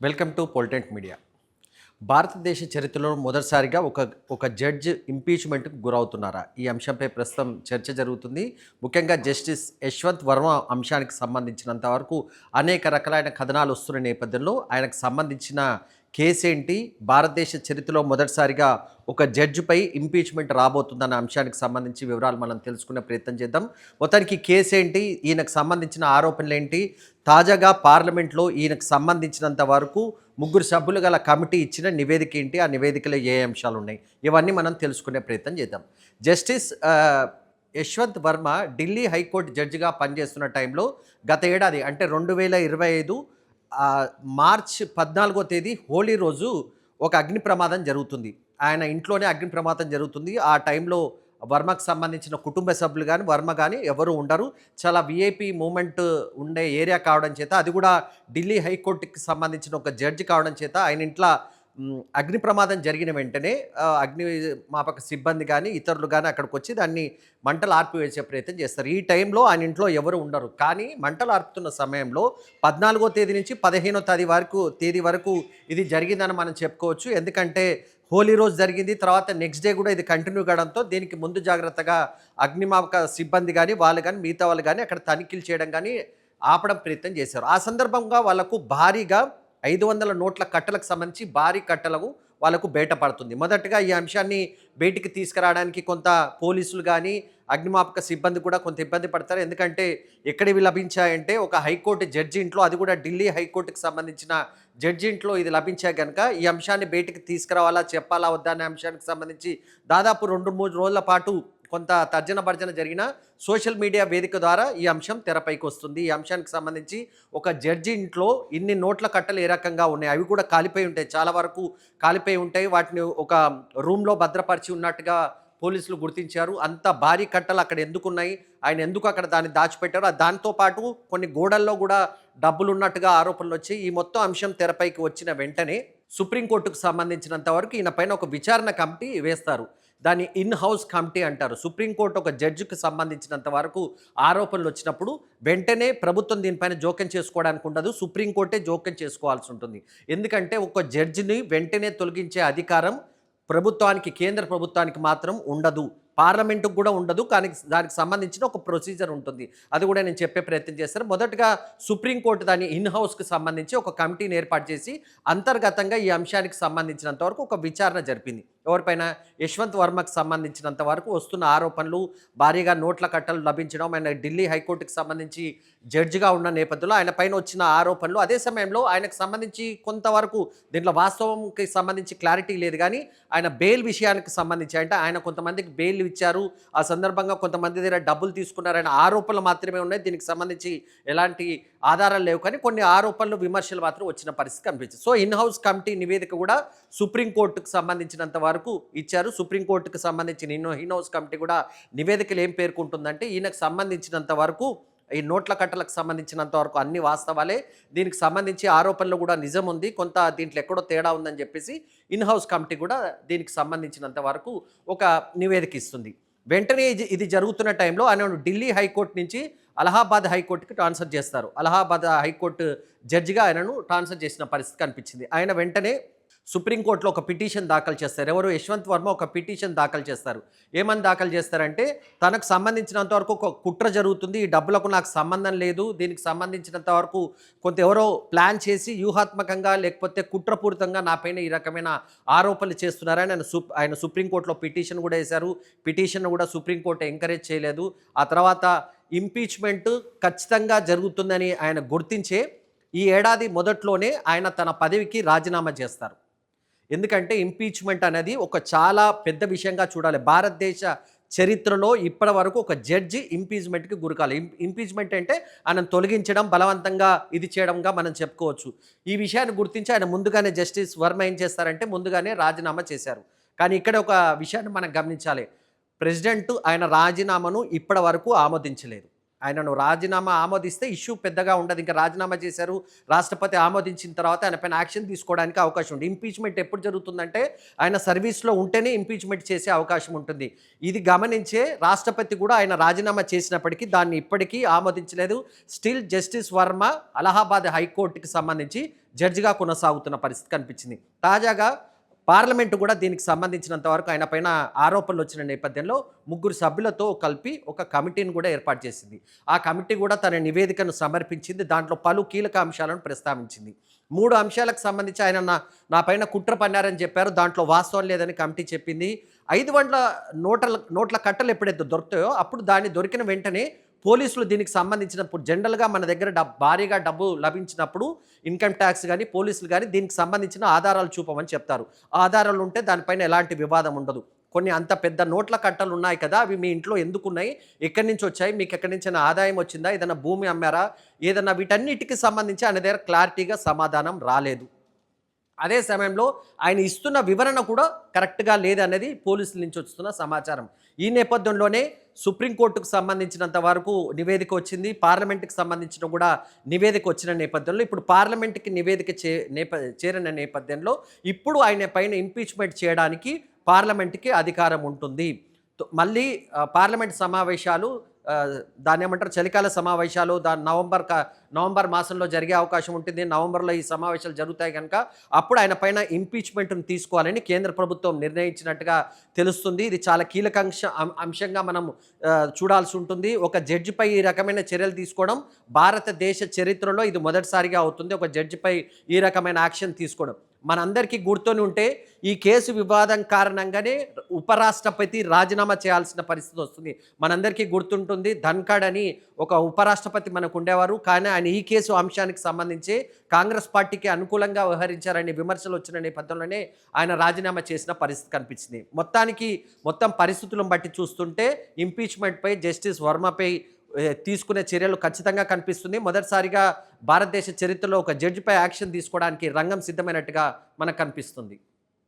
Welcome to పొలిటెంట్ media. భారతదేశ చరిత్రలో మొదటిసారిగా ఒక జడ్జ్ ఇంపీచ్మెంట్కు గురవుతున్నారా? ఈ అంశంపై ప్రస్తుతం చర్చ జరుగుతుంది. ముఖ్యంగా జస్టిస్ యశ్వంత్ వర్మ అంశానికి సంబంధించినంత వరకు అనేక రకాలైన కథనాలు వస్తున్న నేపథ్యంలో ఆయనకు సంబంధించిన కేసేంటి, భారతదేశ చరిత్రలో మొదటిసారిగా ఒక జడ్జిపై ఇంపీచ్మెంట్ రాబోతుందన్న అంశానికి సంబంధించి వివరాలు మనం తెలుసుకునే ప్రయత్నం చేద్దాం. మొత్తానికి కేసేంటి, ఈయనకు సంబంధించిన ఆరోపణలేంటి, తాజాగా పార్లమెంట్లో ఈయనకు సంబంధించినంత వరకు ముగ్గురు సభ్యులు గల కమిటీ ఇచ్చిన నివేదిక ఏంటి, ఆ నివేదికలో ఏ అంశాలు ఉన్నాయి, ఇవన్నీ మనం తెలుసుకునే ప్రయత్నం చేద్దాం. జస్టిస్ యశ్వంత్ వర్మ ఢిల్లీ హైకోర్టు జడ్జిగా పనిచేస్తున్న టైంలో గత ఏడాది అంటే 2025 మార్చ్ 14వ తేదీ హోలీ రోజు ఒక అగ్ని ప్రమాదం జరుగుతుంది. ఆయన ఇంట్లోనే అగ్ని ప్రమాదం జరుగుతుంది. ఆ టైంలో వర్మకు సంబంధించిన కుటుంబ సభ్యులు కానీ వర్మ కానీ ఎవరు ఉండరు. చాలా విఐపి మూమెంట్ ఉండే ఏరియా కావడం చేత, అది కూడా ఢిల్లీ హైకోర్టుకి సంబంధించిన ఒక జడ్జి కావడం చేత ఆయన ఇంట్లో అగ్ని ప్రమాదం జరిగిన వెంటనే అగ్నిమాపక సిబ్బంది కానీ ఇతరులు కానీ అక్కడికి వచ్చి దాన్ని మంటలు ఆర్పివేసే ప్రయత్నం చేస్తారు. ఈ టైంలో ఆయన ఇంట్లో ఎవరు ఉండరు. కానీ మంటలు ఆర్పుతున్న సమయంలో 14వ తేదీ నుంచి 15వ తేదీ వరకు ఇది జరిగిందని మనం చెప్పుకోవచ్చు. ఎందుకంటే హోలీ రోజు జరిగింది, తర్వాత నెక్స్ట్ డే కూడా ఇది కంటిన్యూ కావడంతో దీనికి ముందు జాగ్రత్తగా అగ్నిమాపక సిబ్బంది కానీ వాళ్ళు కానీ మిగతా వాళ్ళు కానీ అక్కడ తనిఖీలు చేయడం కానీ ఆపడం ప్రయత్నం చేశారు. ఆ సందర్భంగా వాళ్ళకు భారీగా 500 నోట్ల కట్టలకు సంబంధించి భారీ కట్టలకు వాళ్ళకు బయటపడుతుంది. మొదటగా ఈ అంశాన్ని బయటికి తీసుకురావడానికి కొంత పోలీసులు కానీ అగ్నిమాపక సిబ్బంది కూడా కొంత ఇబ్బంది పడతారు. ఎందుకంటే ఎక్కడివి లభించాయంటే ఒక హైకోర్టు జడ్జి ఇంట్లో, అది కూడా ఢిల్లీ హైకోర్టుకి సంబంధించిన జడ్జి ఇంట్లో ఇది లభించాయి కనుక ఈ అంశాన్ని బయటికి తీసుకురావాలా, చెప్పాలా వద్దా అనే అంశానికి సంబంధించి దాదాపు 2-3 రోజుల పాటు కొంత తర్జన భర్జన జరిగిన సోషల్ మీడియా వేదిక ద్వారా ఈ అంశం తెరపైకి వస్తుంది. ఈ అంశానికి సంబంధించి ఒక జడ్జి ఇంట్లో ఇన్ని నోట్ల కట్టలు ఏ రకంగా ఉన్నాయి, అవి కూడా కాలిపోయి ఉంటాయి, చాలా వరకు కాలిపోయి ఉంటాయి. వాటిని ఒక రూమ్లో భద్రపరిచి ఉన్నట్టుగా పోలీసులు గుర్తించారు. అంత భారీ కట్టలు అక్కడ ఎందుకున్నాయి, ఆయన ఎందుకు అక్కడ దాన్ని దాచిపెట్టారు, దాంతోపాటు కొన్ని గోడల్లో కూడా డబ్బులు ఉన్నట్టుగా ఆరోపణలు వచ్చి ఈ మొత్తం అంశం తెరపైకి వచ్చిన వెంటనే సుప్రీంకోర్టుకు సంబంధించినంత వరకు ఈయన పైన ఒక విచారణ కమిటీ వేస్తారు. దాన్ని ఇన్ హౌస్ కమిటీ అంటారు. సుప్రీంకోర్టు ఒక జడ్జికి సంబంధించినంత వరకు ఆరోపణలు వచ్చినప్పుడు వెంటనే ప్రభుత్వం దీనిపైన జోక్యం చేసుకోవడానికి ఉండదు, సుప్రీంకోర్టే జోక్యం చేసుకోవాల్సి ఉంటుంది. ఎందుకంటే ఒక జడ్జిని వెంటనే తొలగించే అధికారం ప్రభుత్వానికి, కేంద్ర ప్రభుత్వానికి మాత్రం ఉండదు, పార్లమెంటుకు కూడా ఉండదు. కానీ దానికి సంబంధించిన ఒక ప్రొసీజర్ ఉంటుంది. అది కూడా నేను చెప్పే ప్రయత్నం చేస్తాను. మొదటగా సుప్రీంకోర్టు దాన్ని ఇన్ హౌస్కి సంబంధించి ఒక కమిటీని ఏర్పాటు చేసి అంతర్గతంగా ఈ అంశానికి సంబంధించినంత వరకు ఒక విచారణ జరిపింది. ఎవరిపైన? యశ్వంత్ వర్మకు సంబంధించినంత వరకు వస్తున్న ఆరోపణలు, భారీగా నోట్ల కట్టలు లభించడం, ఆయన ఢిల్లీ హైకోర్టుకి సంబంధించి జడ్జిగా ఉన్న నేపథ్యంలో ఆయన పైన వచ్చిన ఆరోపణలు, అదే సమయంలో ఆయనకు సంబంధించి కొంతవరకు దీంట్లో వాస్తవంకి సంబంధించి క్లారిటీ లేదు. కానీ ఆయన బెయిల్ విషయానికి సంబంధించి అంటే ఆయన కొంతమందికి బెయిల్ ఇచ్చారు, ఆ సందర్భంగా కొంతమంది దగ్గర డబ్బులు తీసుకున్నారనే ఆరోపణలు మాత్రమే ఉన్నాయి. దీనికి సంబంధించి ఎలాంటి ఆధారాలు లేవు. కానీ కొన్ని ఆరోపణలు, విమర్శలు మాత్రం వచ్చిన పరిస్థితి కనిపించింది. సో ఇన్ హౌస్ కమిటీ నివేదిక కూడా సుప్రీంకోర్టుకు సంబంధించినంత వరకు ఇచ్చారు. సుప్రీంకోర్టుకు సంబంధించిన ఇన్ హౌస్ కమిటీ కూడా నివేదికలు ఏం పేర్కొంటుందంటే ఈయనకు సంబంధించినంత వరకు ఈ నోట్ల కట్టలకు సంబంధించినంత వరకు అన్ని వాస్తవాలే, దీనికి సంబంధించి ఆరోపణలు కూడా నిజం ఉంది, కొంత దీంట్లో ఎక్కడో తేడా ఉందని చెప్పేసి ఇన్ హౌస్ కమిటీ కూడా దీనికి సంబంధించినంత వరకు ఒక నివేదిక ఇస్తుంది. వెంటనే ఇది జరుగుతున్న టైంలో ఆయన ఢిల్లీ హైకోర్టు నుంచి అలహాబాద్ హైకోర్టుకి ట్రాన్స్ఫర్ చేస్తారు. అలహాబాద్ హైకోర్టు జడ్జిగా ఆయనను ట్రాన్స్ఫర్ చేసిన పరిస్థితి కనిపించింది. ఆయన వెంటనే సుప్రీంకోర్టులో ఒక పిటిషన్ దాఖలు చేస్తారు. ఎవరు? యశ్వంత్ వర్మ ఒక పిటిషన్ దాఖలు చేస్తారు. ఏమని దాఖలు చేస్తారంటే తనకు సంబంధించినంత వరకు ఒక కుట్ర జరుగుతుంది, ఈ డబ్బులకు నాకు సంబంధం లేదు, దీనికి సంబంధించినంత వరకు కొంత ఎవరో ప్లాన్ చేసి వ్యూహాత్మకంగా లేకపోతే కుట్రపూరితంగా నా పైన ఈ రకమైన ఆరోపణలు చేస్తున్నారని ఆయన సుప్రీంకోర్టులో పిటిషన్ కూడా వేశారు. పిటిషన్ కూడా సుప్రీంకోర్టు ఎంకరేజ్ చేయలేదు. ఆ తర్వాత ఇంపీచ్మెంట్ ఖచ్చితంగా జరుగుతుందని ఆయన గుర్తించే ఈ ఏడాది మొదట్లోనే ఆయన తన పదవికి రాజీనామా చేస్తారు. ఎందుకంటే ఇంపీచ్మెంట్ అనేది ఒక చాలా పెద్ద విషయంగా చూడాలి. భారతదేశ చరిత్రలో ఇప్పటి వరకు ఒక జడ్జి ఇంపీచ్మెంట్కి గురికాలి. ఇంపీచ్మెంట్ అంటే ఆయనను తొలగించడం, బలవంతంగా ఇది చేయడంగా మనం చెప్పుకోవచ్చు. ఈ విషయాన్ని గుర్తించి ఆయన ముందుగానే జస్టిస్ వర్మ ఏం చేస్తారంటే ముందుగానే రాజీనామా చేశారు. కానీ ఇక్కడ ఒక విషయాన్ని మనం గమనించాలి. ప్రెసిడెంట్ ఆయన రాజీనామాను ఇప్పటి వరకు ఆమోదించలేదు. ఆయనను రాజీనామా ఆమోదిస్తే ఇష్యూ పెద్దగా ఉండదు. ఇంకా రాజీనామా చేశారు, రాష్ట్రపతి ఆమోదించిన తర్వాత ఆయన పైన యాక్షన్ తీసుకోవడానికి అవకాశం ఉంది. ఇంపీచ్మెంట్ ఎప్పుడు జరుగుతుందంటే ఆయన సర్వీస్లో ఉంటేనే ఇంపీచ్మెంట్ చేసే అవకాశం ఉంటుంది. ఇది గమనించే రాష్ట్రపతి కూడా ఆయన రాజీనామా చేసినప్పటికీ దాన్ని ఇప్పటికీ ఆమోదించలేదు. స్టిల్ జస్టిస్ వర్మ అలహాబాద్ హైకోర్టుకి సంబంధించి జడ్జిగా కొనసాగుతున్న పరిస్థితి కనిపించింది. తాజాగా పార్లమెంటు కూడా దీనికి సంబంధించినంత వరకు ఆయన పైన ఆరోపణలు వచ్చిన నేపథ్యంలో 3 సభ్యులతో కలిపి ఒక కమిటీని కూడా ఏర్పాటు చేసింది. ఆ కమిటీ కూడా తన నివేదికను సమర్పించింది. దాంట్లో పలు కీలక అంశాలను ప్రస్తావించింది. 3 అంశాలకు సంబంధించి ఆయన నా పైన కుట్ర పన్నారని చెప్పారు. దాంట్లో వాస్తవం లేదని కమిటీ చెప్పింది. 500 నోట్ల కట్టలు ఎప్పుడైతే దొరుకుతాయో అప్పుడు దాన్ని దొరికిన వెంటనే పోలీసులు దీనికి సంబంధించినప్పుడు జనరల్‌గా మన దగ్గర భారీగా డబ్బు లభించినప్పుడు ఇన్‌కమ్ ట్యాక్స్ గాని, పోలీసులు గాని దీనికి సంబంధించిన ఆధారాలు చూపమని చెప్తారు. ఆధారాలు ఉంటే దానిపైన ఎలాంటి వివాదం ఉండదు. కొన్ని అంత పెద్ద నోట్ల కట్టలు ఉన్నాయి కదా! అవి మీ ఇంట్లో ఎందుకున్నాయి? ఎక్కడి నుంచి వచ్చాయి? మీకు ఎక్కడి నుంచైనా ఆదాయం వచ్చిందా? ఏదైనా భూమి అమ్మారా? ఏదన్నా వీటన్నిటికి సంబంధించి ఆయన దగ్గర క్లారిటీగా సమాధానం రాలేదు. అదే సమయంలో ఆయన ఇస్తున్న వివరణ కూడా కరెక్ట్‌గా లేదనేది పోలీసుల నుంచి వస్తున్న సమాచారం. ఈ నేపథ్యంలోనే సుప్రీంకోర్టుకు సంబంధించినంత వరకు నివేదిక వచ్చింది. పార్లమెంట్‌కి సంబంధించిన కూడా నివేదిక వచ్చిన నేపథ్యంలో ఇప్పుడు పార్లమెంట్‌కి నివేదిక చేరిన నేపథ్యంలో ఇప్పుడు ఆయన పైన ఇంపీచ్‌మెంట్ చేయడానికి పార్లమెంట్‌కి అధికారం ఉంటుంది. మళ్ళీ పార్లమెంట్ సమావేశాలు దాన్నేమంటారు చలికాల సమావేశాలు నవంబర్ మాసంలో జరిగే అవకాశం ఉంటుంది. నవంబర్‌లో ఈ సమావేశాలు జరుగుతాయి గనక అప్పుడు ఆయన పైన ఇంపీచ్‌మెంట్‌ని తీసుకోవాలని కేంద్ర ప్రభుత్వం నిర్ణయించినట్టుగా తెలుస్తుంది. ఇది చాలా కీలక అంశంగా మనం చూడాల్సి ఉంటుంది. ఒక జడ్జిపై ఈ రకమైన చర్యలు తీసుకోవడం భారతదేశ చరిత్రలో ఇది మొదటిసారిగా అవుతుంది. ఒక జడ్జిపై ఈ రకమైన యాక్షన్ తీసుకోవడం. మనందరికీ గుర్తొని ఉంటే ఈ కేసు వివాదం కారణంగానే ఉపరాష్ట్రపతి రాజీనామా చేయాల్సిన పరిస్థితి వస్తుంది. మనందరికీ గుర్తుంటుంది ధన్‌ఖడ్ అని ఒక ఉపరాష్ట్రపతి మనకు ఉండేవారు. కానీ ఆయన ఈ కేసు అంశానికి సంబంధించి కాంగ్రెస్ పార్టీకి అనుకూలంగా వ్యవహరించారనే విమర్శలు వచ్చిన నేపథ్యంలోనే ఆయన రాజీనామా చేసిన పరిస్థితి కనిపించింది. మొత్తం పరిస్థితులను బట్టి చూస్తుంటే ఇంపీచ్‌మెంట్‌పై జస్టిస్ వర్మపై తీసుకునే చర్యలు ఖచ్చితంగా కనిపిస్తుంది. మొదటిసారిగా భారతదేశ చరిత్రలో ఒక జడ్జిపై యాక్షన్ తీసుకోవడానికి రంగం సిద్ధమైనట్టుగా మనకు కనిపిస్తుంది.